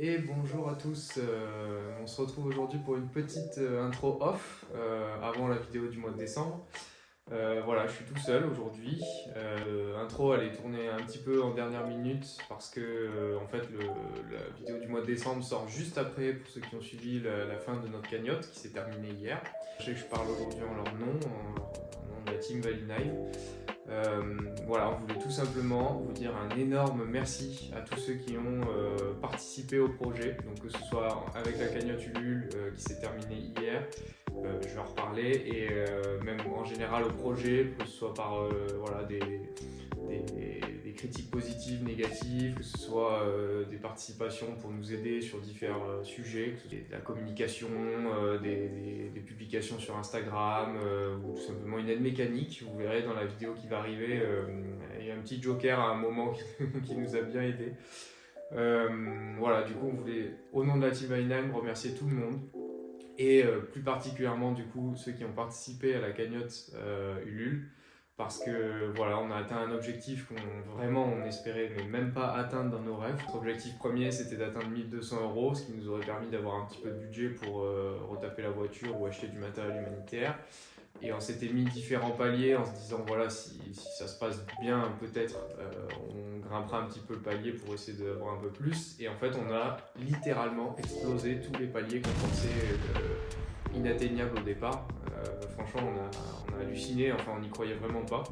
Et bonjour à tous, on se retrouve aujourd'hui pour une petite intro off avant la vidéo du mois de décembre. Voilà, je suis tout seul aujourd'hui. Intro elle est tournée un petit peu en dernière minute parce que en fait la vidéo du mois de décembre sort juste après pour ceux qui ont suivi la fin de notre cagnotte qui s'est terminée hier. Je sais que je parle aujourd'hui en leur nom, en nom de la team Valinave. Voilà, on voulait tout simplement vous dire un énorme merci à tous ceux qui ont participé au projet, donc que ce soit avec la cagnotte Ulule qui s'est terminée hier, je vais en reparler, et même en général au projet, que ce soit par voilà, des critiques positives, négatives, que ce soit des participations pour nous aider sur différents sujets, que ce soit de la communication, des publications sur Instagram, ou tout simplement une aide mécanique. Vous verrez dans la vidéo qui va arriver, il y a un petit joker à un moment qui nous a bien aidé. Voilà, du coup on voulait, au nom de la team Valinave, remercier tout le monde. Et plus particulièrement du coup ceux qui ont participé à la cagnotte Ulule, parce que voilà, on a atteint un objectif on espérait mais même pas atteindre dans nos rêves. Notre objectif premier c'était d'atteindre 1200 €, ce qui nous aurait permis d'avoir un petit peu de budget pour retaper la voiture ou acheter du matériel humanitaire. Et on s'était mis différents paliers en se disant voilà, si ça se passe bien, peut-être on grimpera un petit peu le palier pour essayer d'avoir un peu plus. Et en fait, on a littéralement explosé tous les paliers qu'on pensait inatteignables au départ. Franchement, on a halluciné, enfin on n'y croyait vraiment pas.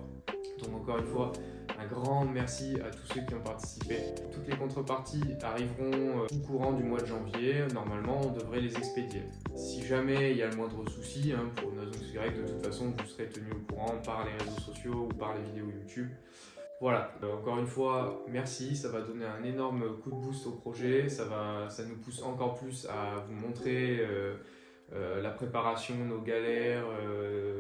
Donc encore une fois, un grand merci à tous ceux qui ont participé. Toutes les contreparties arriveront au courant du mois de janvier. Normalement, on devrait les expédier. Si jamais il y a le moindre souci, pour une raison Y, de toute façon, vous serez tenu au courant par les réseaux sociaux ou par les vidéos YouTube. Voilà, encore une fois, merci, ça va donner un énorme coup de boost au projet, ça nous pousse encore plus à vous montrer la préparation, nos galères,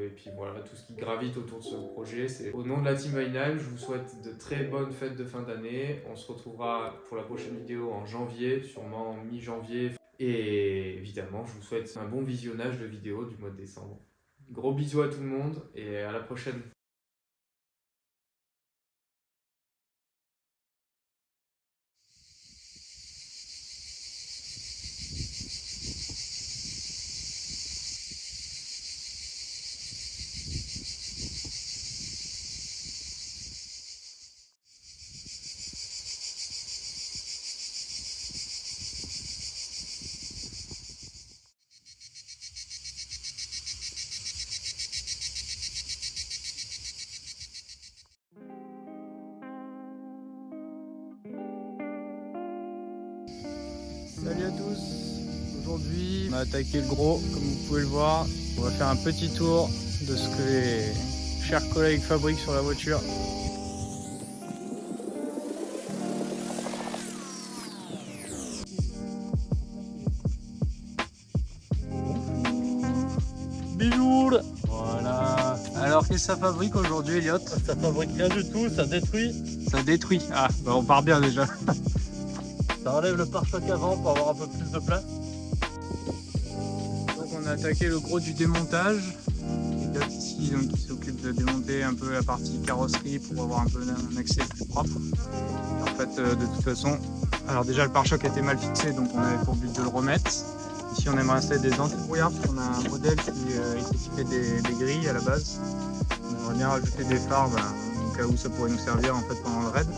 et puis voilà, tout ce qui gravite autour de ce projet. Au nom de la team Valinave, je vous souhaite de très bonnes fêtes de fin d'année. On se retrouvera pour la prochaine vidéo en janvier, sûrement mi-janvier. Et évidemment, je vous souhaite un bon visionnage de vidéos du mois de décembre. Gros bisous à tout le monde et à la prochaine. Salut à tous, aujourd'hui on a attaqué le gros comme vous pouvez le voir. On va faire un petit tour de ce que les chers collègues fabriquent sur la voiture. Bijou. Voilà. Alors qu'est-ce que ça fabrique aujourd'hui, Elliot? Ça fabrique rien du tout, ça détruit. Ça détruit. Ah, bah on part bien déjà. Ça enlève le pare-choc avant pour avoir un peu plus de place. Donc on a attaqué le gros du démontage. Elliot ici donc, qui s'occupe de démonter un peu la partie carrosserie pour avoir un peu un accès plus propre. Et en fait de toute façon, alors déjà le pare-choc était mal fixé, donc on avait pour but de le remettre. Ici on aimerait installer des anti-brouillards parce qu'on a un modèle qui est équipé des grilles à la base. On aimerait bien rajouter des phares au cas où ça pourrait nous servir en fait pendant le raid.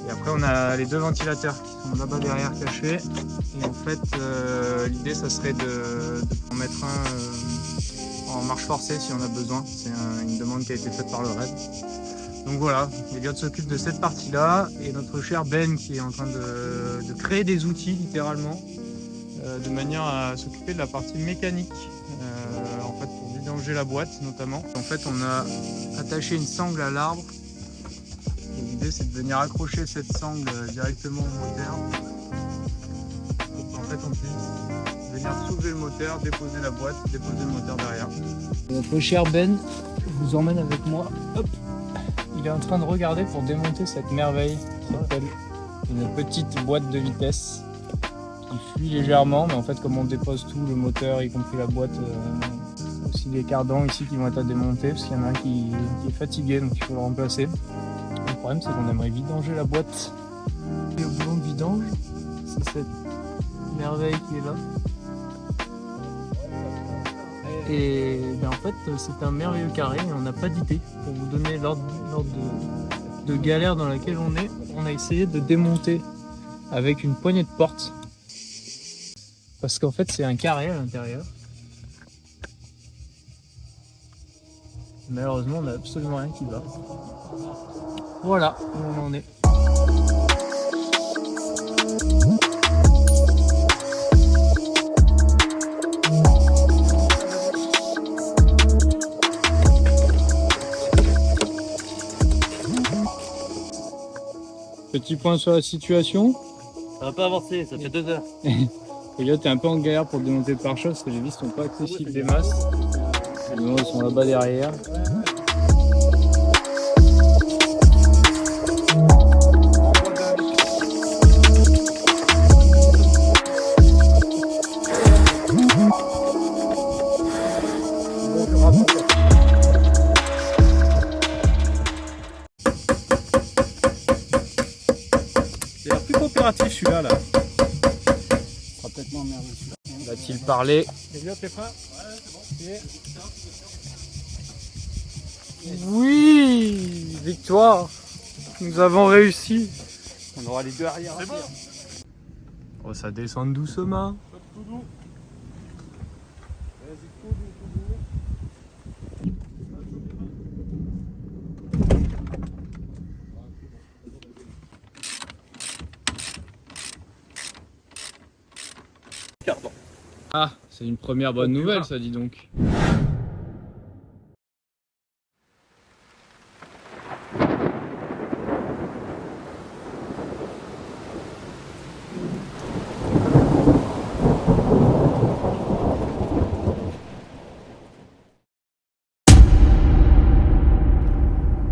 Et après on a les deux ventilateurs qui sont là-bas derrière cachés. Et en fait l'idée ça serait de en mettre un en marche forcée si on a besoin. C'est une demande qui a été faite par le raid. Donc voilà, Elliot s'occupe de cette partie-là et notre cher Ben qui est en train de créer des outils littéralement de manière à s'occuper de la partie mécanique en fait pour vidanger la boîte notamment. En fait on a attaché une sangle à l'arbre. L'idée c'est de venir accrocher cette sangle directement au moteur pour qu'en fait on puisse venir soulever le moteur, déposer la boîte, déposer le moteur derrière. Notre cher Ben, je vous emmène avec moi. Hop. Il est en train de regarder pour démonter cette merveille qui s'appelle une petite boîte de vitesse qui fuit légèrement, mais en fait comme on dépose tout, le moteur y compris la boîte, aussi les cardans ici qui vont être à démonter parce qu'il y en a un qui est fatigué donc il faut le remplacer. Le problème c'est qu'on aimerait vidanger la boîte et au boulon de vidange c'est cette merveille qui est là. Et ben, en fait, c'est un merveilleux carré et on n'a pas d'idée. Pour vous donner l'ordre de galère dans laquelle on est, on a essayé de démonter avec une poignée de porte. Parce qu'en fait, c'est un carré à l'intérieur. Malheureusement, on n'a absolument rien qui va. Voilà où on en est. Petit point sur la situation. Ça va pas avancer, ça fait 2 heures. Les gars, t'es un peu en galère pour démonter le pare-choc parce que les vis sont pas accessibles des masses. Les gens, ils sont là-bas derrière. C'est plus coopératif celui-là. Là. Complètement merdé celui-là. Va-t-il parler? C'est bien, t'es prêt? Ouais, c'est bon. Oui, victoire. Nous avons réussi. On aura les deux arrière. C'est bon. Oh, ça descend doucement. Tout doux. Vas-y, tout doux. Carton. Ah, c'est une première bonne nouvelle, ça, dis donc.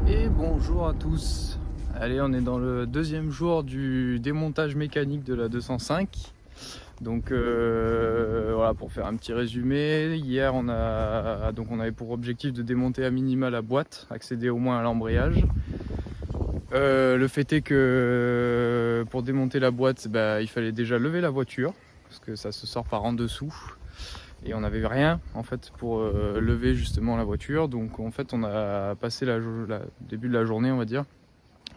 Et bonjour à tous. Allez, on est dans le deuxième jour du démontage mécanique de la 205. Donc voilà, pour faire un petit résumé, hier on avait pour objectif de démonter à minima la boîte, accéder au moins à l'embrayage. Le fait est que pour démonter la boîte, il fallait déjà lever la voiture, parce que ça se sort par en dessous. Et on n'avait rien en fait pour lever justement la voiture. Donc en fait on a passé le début de la journée, on va dire,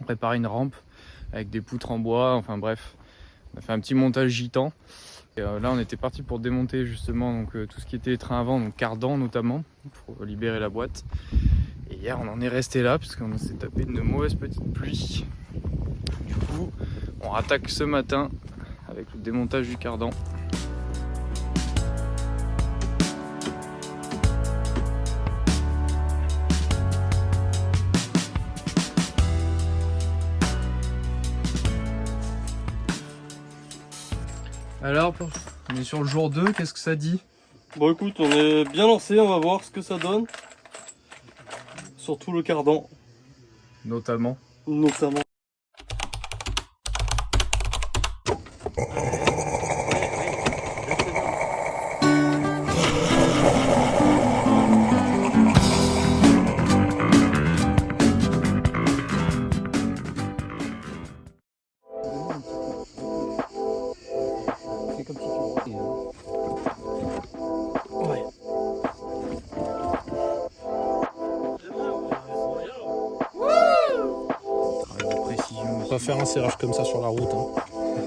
préparer une rampe avec des poutres en bois, enfin bref. On a fait un petit montage gitan. Et là on était parti pour démonter justement donc, tout ce qui était train avant, donc cardan notamment, pour libérer la boîte. Et hier on en est resté là parce qu'on s'est tapé une mauvaise petite pluie. Du coup on rattaque ce matin avec le démontage du cardan. Alors, on est sur le jour 2, qu'est-ce que ça dit? Bon écoute, on est bien lancé, on va voir ce que ça donne. Surtout le cardan. Notamment. Pas faire un serrage comme ça sur la route. Hein.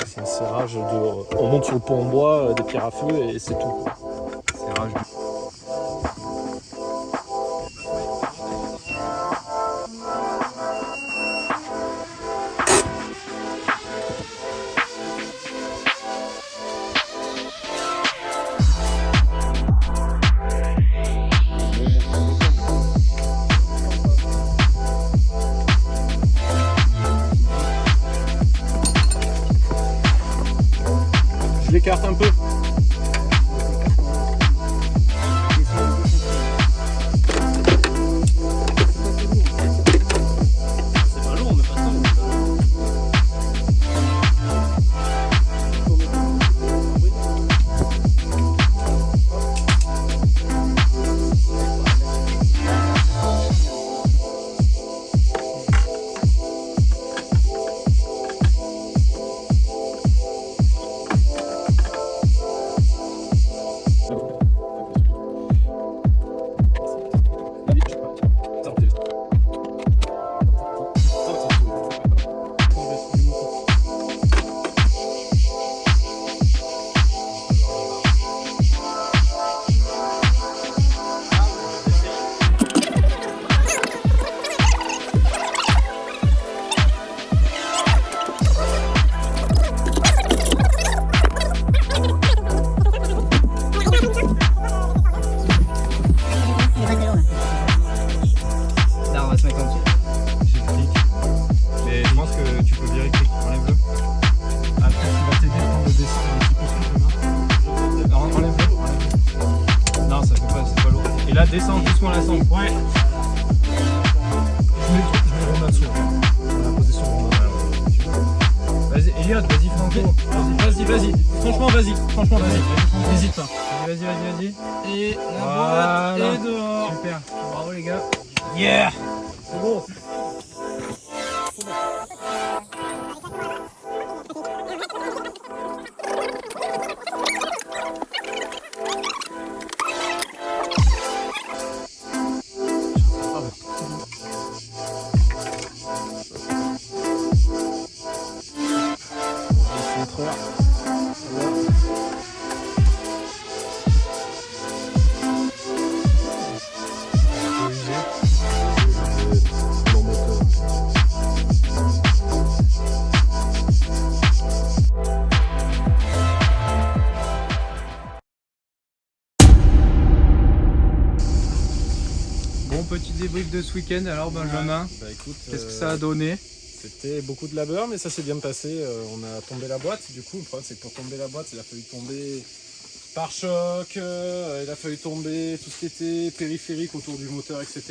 C'est un serrage de. On monte sur le pont en bois, des pierres à feu et c'est tout. Serrage. Je l'écarte un peu. C'est pas lourd, mais pas tant. Descends doucement la sangle. Ouais. Je mets le Romain dessus. On a posé sur le Romain. Vas-y, Elliot, vas-y Franco. Vas-y. Franchement, vas-y. N'hésite pas. Vas-y. Et la boîte est dehors. Super. Bravo les gars. Yeah. C'est bon. Bon petit débrief de ce week-end alors Benjamin. Bah écoute, Qu'est-ce que ça a donné? c'était beaucoup de labeur, mais ça s'est bien passé. On a tombé la boîte. Du coup, le problème, c'est que pour tomber la boîte, il a fallu tomber pare-choc, il a fallu tomber tout ce qui était périphérique autour du moteur, etc.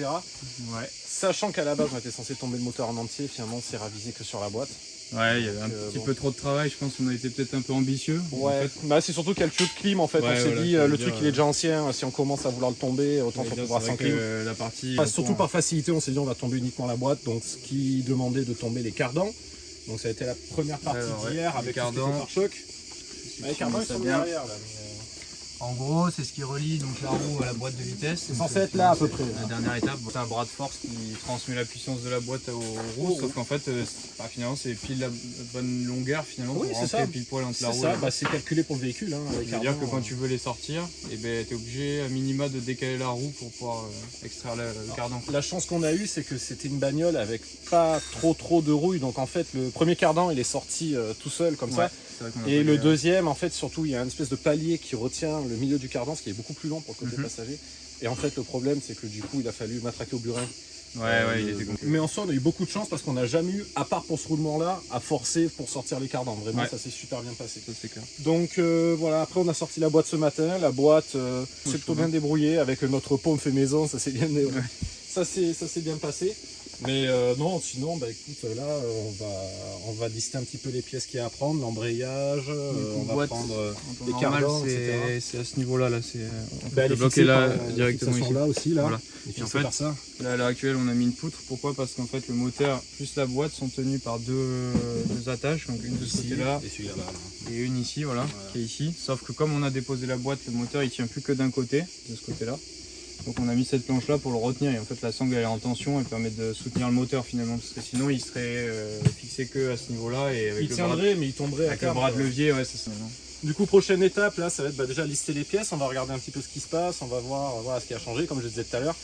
Ouais. Sachant qu'à la base, on était censé tomber le moteur en entier, finalement, on s'est ravisé que sur la boîte. Ouais, il y avait un petit peu trop de travail, je pense qu'on a été peut-être un peu ambitieux. Ouais, En fait. bah, c'est surtout qu'il y a le tuyau de clim en fait. Ouais, On s'est voilà, dit, ça veut le dire, truc il est déjà ancien, si on commence à vouloir le tomber, autant C'est qu'on pourra sans clim. la partie. Surtout par facilité, on s'est dit on va tomber uniquement la boîte, donc ce qui demandait de tomber les cardans. Donc ça a été la première partie Alors, d'hier les avec cardans. le pare-choc. Les cardans ils sont derrière là. En gros, c'est ce qui relie donc la roue à la boîte de vitesse. C'est censé être là à peu près. La dernière étape, c'est un bras de force qui transmet la puissance de la boîte aux roues, sauf qu'en fait, finalement, c'est pile la bonne longueur finalement Oui, pour c'est rentrer ça. pile poil entre la C'est roue. ça, et la bah, c'est calculé pour le véhicule. Hein, les Ça veut dire cardans, que quand tu veux les sortir, tu es obligé à minima de décaler la roue pour pouvoir extraire le cardan. La chance qu'on a eue, c'est que c'était une bagnole avec pas trop de rouille. Donc en fait, le premier cardan, il est sorti tout seul comme ça. C'est vrai qu'on a Et pas le eu, deuxième, en fait, surtout, il y a une espèce de palier qui retient le milieu du cardan, ce qui est beaucoup plus long pour le côté passager. Et en fait, le problème, c'est que du coup, il a fallu matraquer au burin. il était compliqué. Mais en soi, on a eu beaucoup de chance parce qu'on n'a jamais eu, à part pour ce roulement-là, à forcer pour sortir les cardans. Vraiment, Ouais. ça s'est super bien passé. Ça, c'est clair. Donc voilà, après, on a sorti la boîte ce matin. La boîte s'est plutôt bien débrouillée avec notre pompe fait maison. Ça s'est bien, ça s'est bien passé. Mais non, sinon, bah écoute, là, on va lister un petit peu les pièces qu'il y a à prendre, l'embrayage, on va prendre les cardans, etc. C'est à ce niveau-là, le bloc fixée est là par, directement ici. là aussi, là. Voilà. Et Et en fait, fait, par ça. Là, à l'heure actuelle, on a mis une poutre. Pourquoi? Parce qu'en fait, le moteur plus la boîte sont tenus par deux attaches, donc une de ce côté-là Et celui-là, là. et une ici, voilà, qui est ici. Sauf que comme on a déposé la boîte, le moteur il tient plus que d'un côté, de ce côté-là. Donc on a mis cette planche là pour le retenir et en fait la sangle elle est en tension, elle permet de soutenir le moteur finalement parce que sinon il serait fixé que à ce niveau-là et avec Il tiendrait, mais il tomberait à avec le terme, bras de quoi. levier, ouais c'est ça. Du coup, prochaine étape, là, ça va être déjà lister les pièces. On va regarder un petit peu ce qui se passe. On va voir voilà, ce qui a changé, comme je disais tout à l'heure.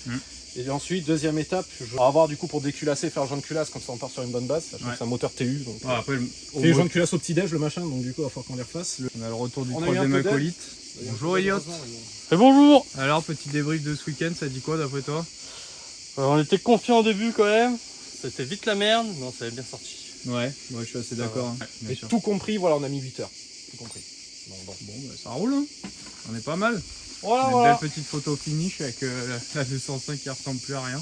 Et ensuite, deuxième étape, on va avoir du coup pour déculasser, faire joint de culasse, comme ça on part sur une bonne base. Sachant que c'est un moteur TU. Donc, Après, on fait joint de culasse au petit-déj, le machin. Donc du coup, il va falloir qu'on les refasse. on a le retour du On a eu un troisième peu d'aide. acolyte. Bonjour Elliot. Et bonjour. Alors petit débrief de ce week-end, ça dit quoi d'après toi? On était confiants au début quand même. C'était vite la merde, mais on s'avait bien sorti. Ouais, moi je suis assez d'accord. Hein. Bien Et sûr. tout compris, voilà, on a mis 8 heures. Tout compris. Bon. Ça roule, hein. On est pas mal. Voilà, Une belle petite photo finish avec la 205 qui ressemble plus à rien.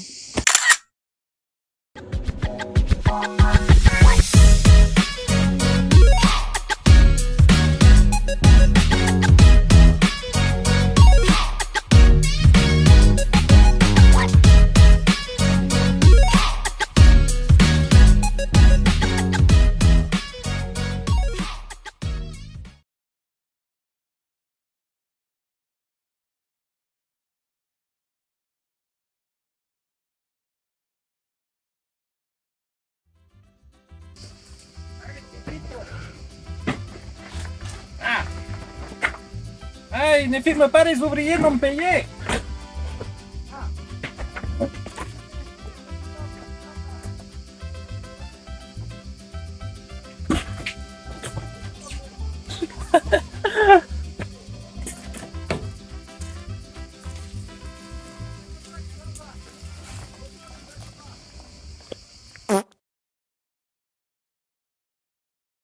Hey, ne filme pas les ouvriers non payés.